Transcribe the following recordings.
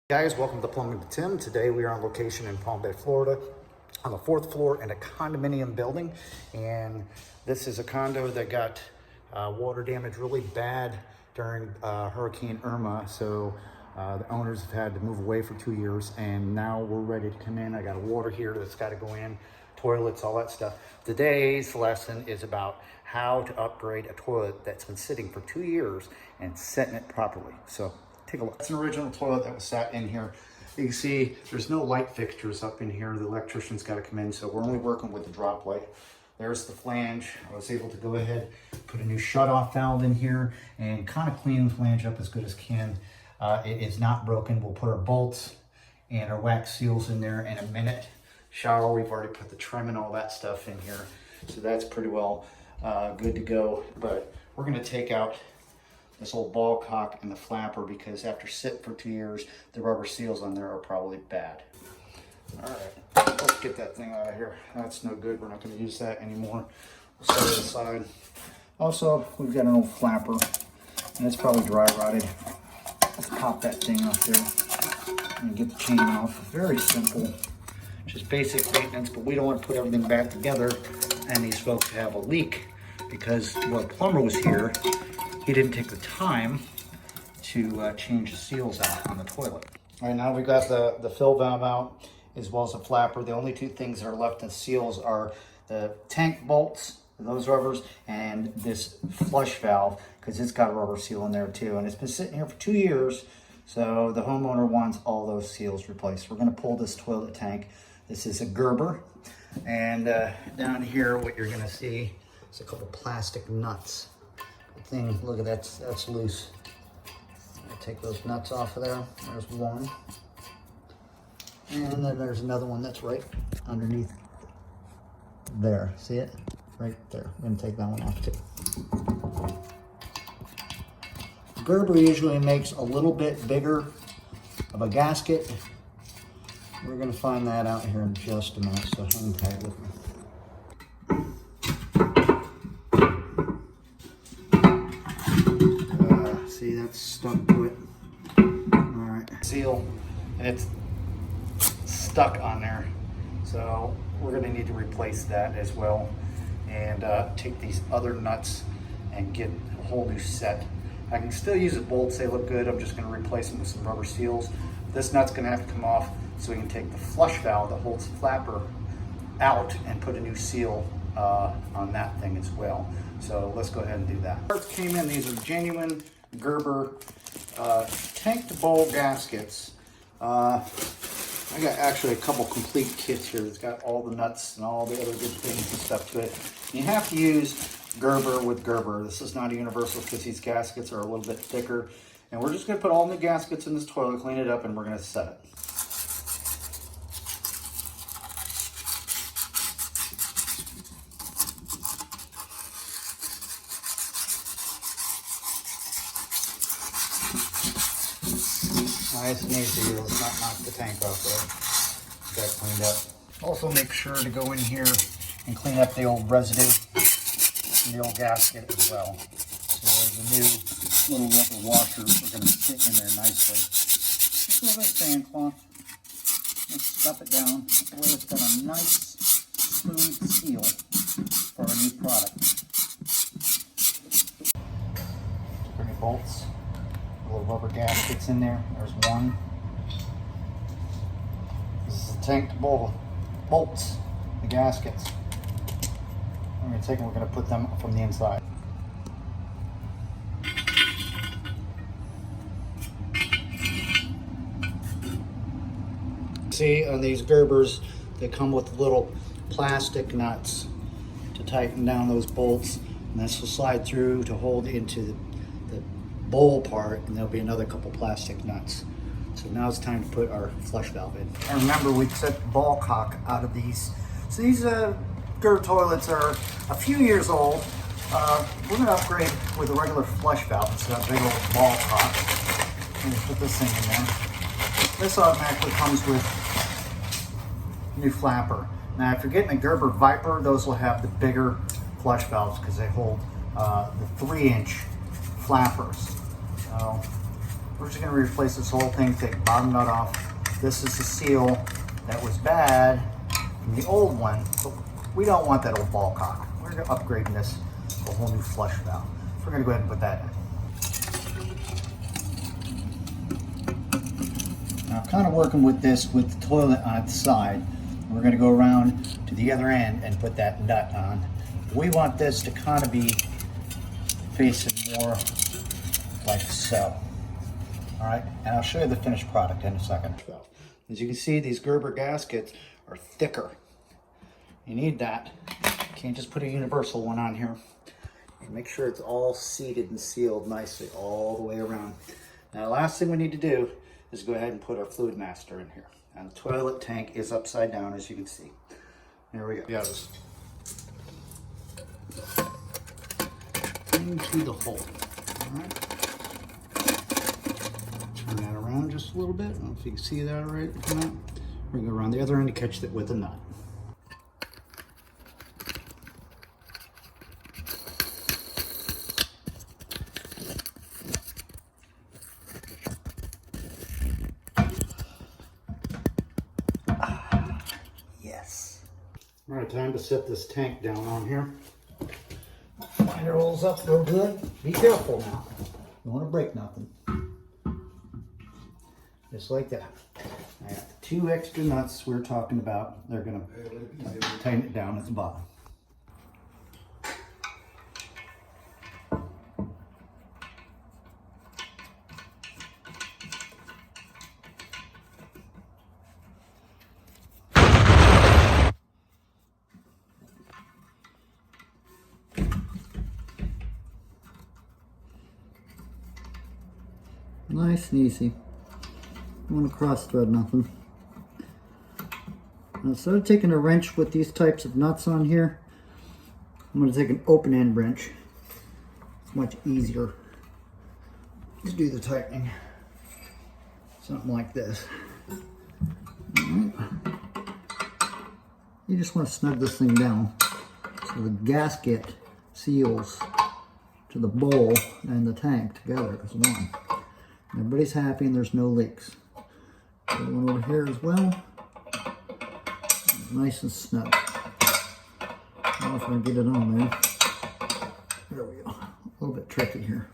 Guys, welcome to Plumbing with Tim. Today we are on location in Palm Bay, Florida, on the 4th floor in a condominium building. And this is a condo that got water damage really bad during Hurricane Irma. So the owners have had to move away for 2 years, and now we're ready to come in. I got a water heater that's got to go in, toilets, all that stuff. Today's lesson is about how to upgrade a toilet that's been sitting for 2 years and setting it properly. So take a look. It's an original toilet that was sat in here. You can see there's no light fixtures up in here. The electrician's got to come in, so we're only working with the drop light. There's the flange. I was able to go ahead, put a new shut-off valve in here and kind of clean the flange up as good as can. It is not broken. We'll put our bolts and our wax seals in there in a minute. Shower, we've already put the trim and all that stuff in here, so that's pretty well good to go. But we're going to take out this old ball cock and the flapper, because after sitting for 2 years, the rubber seals on there are probably bad. All right, let's get that thing out of here. That's no good. We're not going to use that anymore. We'll set it aside. Also, we've got an old flapper, and it's probably dry rotted. Let's pop that thing off there and get the chain off. Very simple, just basic maintenance, but we don't want to put everything back together and these folks have a leak, because while the plumber was here, he didn't take the time to change the seals out on the toilet. All right, now we've got the fill valve out as well as the flapper. The only two things that are left in seals are the tank bolts, those rubbers, and this flush valve, because it's got a rubber seal in there too. And it's been sitting here for 2 years, so the homeowner wants all those seals replaced. We're gonna pull this toilet tank. This is a Gerber. And down here, what you're gonna see is a couple plastic nuts. Thing, look at that, that's loose. I'll take those nuts off of there. There's one. And then there's another one that's right underneath there. See it? Right there. I'm gonna take that one off too. Gerber usually makes a little bit bigger of a gasket. We're gonna find that out here in just a minute, so hang tight with me. See, that's stuck to it. All right, seal, and it's stuck on there. So we're gonna need to replace that as well, and take these other nuts and get a whole new set. I can still use the bolts, they look good. I'm just gonna replace them with some rubber seals. This nut's gonna have to come off so we can take the flush valve that holds the flapper out and put a new seal on that thing as well. So let's go ahead and do that. Parts came in, these are genuine Gerber tank to bowl gaskets. I got actually a couple complete kits here that's got all the nuts and all the other good things and stuff to it. You have to use Gerber with Gerber. This is not a universal, because these gaskets are a little bit thicker. And we're just going to put all the gaskets in this toilet, clean it up, and we're going to set it. Nice and easy. Let's not knock the tank off there. Get that cleaned up. Also make sure to go in here and clean up the old residue in the old gasket as well. So the new little rubber washers are going to fit in there nicely. Just a little bit of sand cloth. Let's stuff it down. That way it's got a nice, smooth seal for our new product. Bring your bolts. Little rubber gaskets in there. There's one. This is the tank to bowl bolts, the gaskets. I'm going to take them, we're going to put them from the inside. See, on these Gerbers, they come with little plastic nuts to tighten down those bolts, and this will slide through to hold into the bowl part, and there'll be another couple plastic nuts. So now it's time to put our flush valve in. And remember, we set the ball cock out of these. So these Gerber toilets are a few years old. We're going to upgrade with a regular flush valve instead of that big old ball cock. I'm going to put this thing in there. This automatically comes with new flapper. Now, if you're getting a Gerber Viper, those will have the bigger flush valves because they hold the 3-inch flappers. So We're just gonna replace this whole thing, take the bottom nut off. This is the seal that was bad in the old one, but we don't want that old ball cock. We're gonna upgrade this to a whole new flush valve. So we're gonna go ahead and put that in. Now I'm kind of working with this with the toilet on the side. We're gonna go around to the other end and put that nut on. We want this to kind of be facing more like so. All right, and I'll show you the finished product in a second. As you can see, these Gerber gaskets are thicker. You need that. You can't just put a universal one on here. And make sure it's all seated and sealed nicely all the way around. Now, the last thing we need to do is go ahead and put our fluid master in here. And the toilet tank is upside down, as you can see. There we go. Goes into the hole. All right. Turn that around just a little bit. I don't know if you can see that right. We're gonna go around the other end to catch it with a nut. Yes. All right, time to set this tank down on here. Line it rolls up real good. Be careful now. You don't want to break nothing. Just like that. I got the 2 extra nuts we were talking about. They're going to tighten it down at the bottom. Nice and easy. Don't want to cross thread nothing. Now, instead of taking a wrench with these types of nuts on here, I'm going to take an open end wrench. It's much easier to do the tightening. Something like this. Alright. You just want to snug this thing down so the gasket seals to the bowl and the tank together as one. Everybody's happy and there's no leaks. Put one over here as well. Nice and snug. I don't know if I can get it on there. There we go. A little bit tricky here.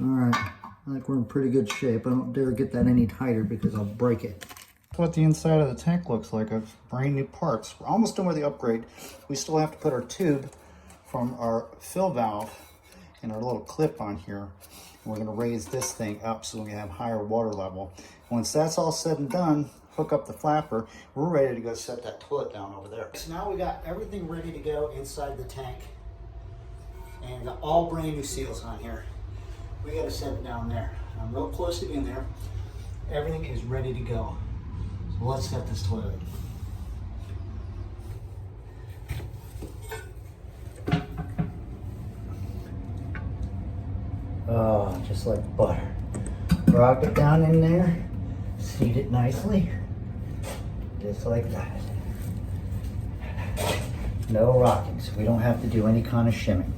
Alright, I think we're in pretty good shape. I don't dare get that any tighter because I'll break it. That's what the inside of the tank looks like of brand new parts. We're almost done with the upgrade. We still have to put our tube from our fill valve and our little clip on here. And we're going to raise this thing up so we can have higher water level. Once that's all said and done, hook up the flapper. We're ready to go set that toilet down over there. So now we got everything ready to go inside the tank and got all brand new seals on here. We got to set it down there. I'm real close to in there. Everything is ready to go. So let's set this toilet. Oh, just like butter. Rock it down in there, seat it nicely, just like that. No rocking, so we don't have to do any kind of shimming.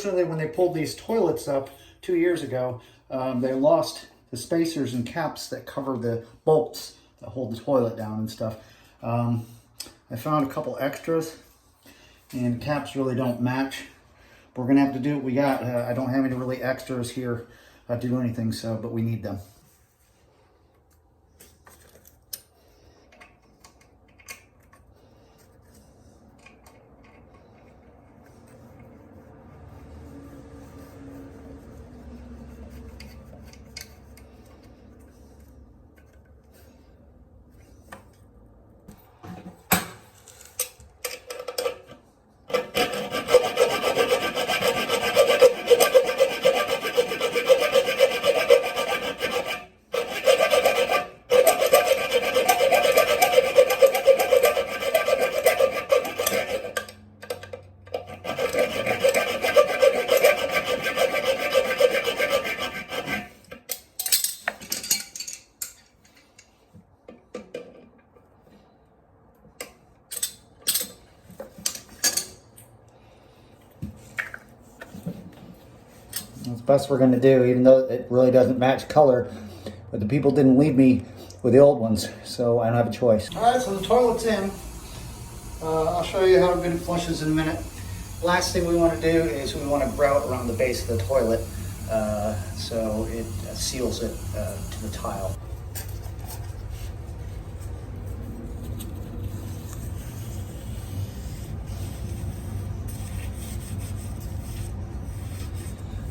unfortunately, when they pulled these toilets up 2 years ago, they lost the spacers and caps that cover the bolts that hold the toilet down and stuff. I found a couple extras, and caps really don't match. We're gonna have to do what we got. I don't have any really extras here to do anything, so, but we need them. That's the best we're going to do, even though it really doesn't match color. But the people didn't leave me with the old ones, so I don't have a choice. All right, so the toilet's in. I'll show you how good it flushes in a minute. Last thing we want to do is we want to grout around the base of the toilet so it seals it to the tile.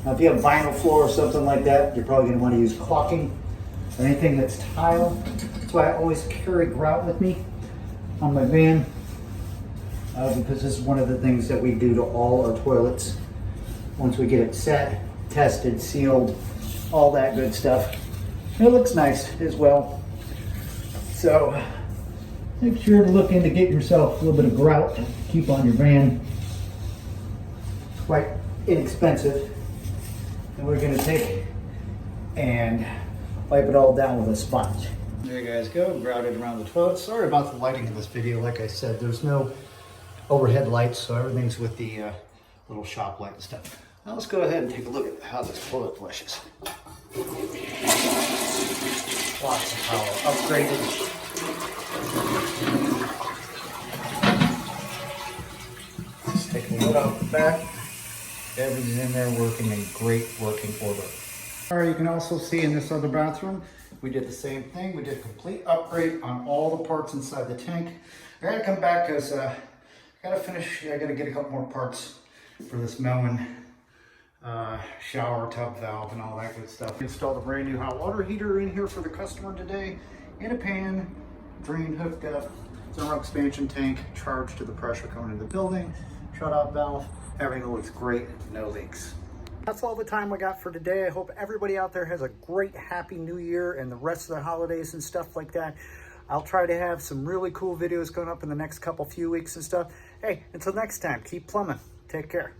Now, if you have vinyl floor or something like that, you're probably going to want to use caulking. Anything that's tile. That's why I always carry grout with me on my van, because this is one of the things that we do to all our toilets. Once we get it set, tested, sealed, all that good stuff. And it looks nice as well. So make sure to look into getting yourself a little bit of grout to keep on your van. It's quite inexpensive. And we're going to take and wipe it all down with a sponge. There you guys go, grouted around the toilet. Sorry about the lighting in this video. Like I said, there's no overhead lights, so everything's with the little shop light and stuff. Now let's go ahead and take a look at how this toilet flushes. Lots of power upgraded. Let's take the lid off the back. Everything's in there working in great working order. All right, you can also see in this other bathroom, we did the same thing. We did a complete upgrade on all the parts inside the tank. I gotta come back because I gotta get a couple more parts for this Melon shower tub valve and all that good stuff. Installed a brand new hot water heater in here for the customer today, in a pan, drain hooked up, thermal expansion tank, charged to the pressure coming into the building, shut off valve. Everything looks great, no leaks. That's all the time we got for today. I hope everybody out there has a great, happy new year and the rest of the holidays and stuff like that. I'll try to have some really cool videos going up in the next few weeks and stuff. Hey, until next time, keep plumbing. Take care.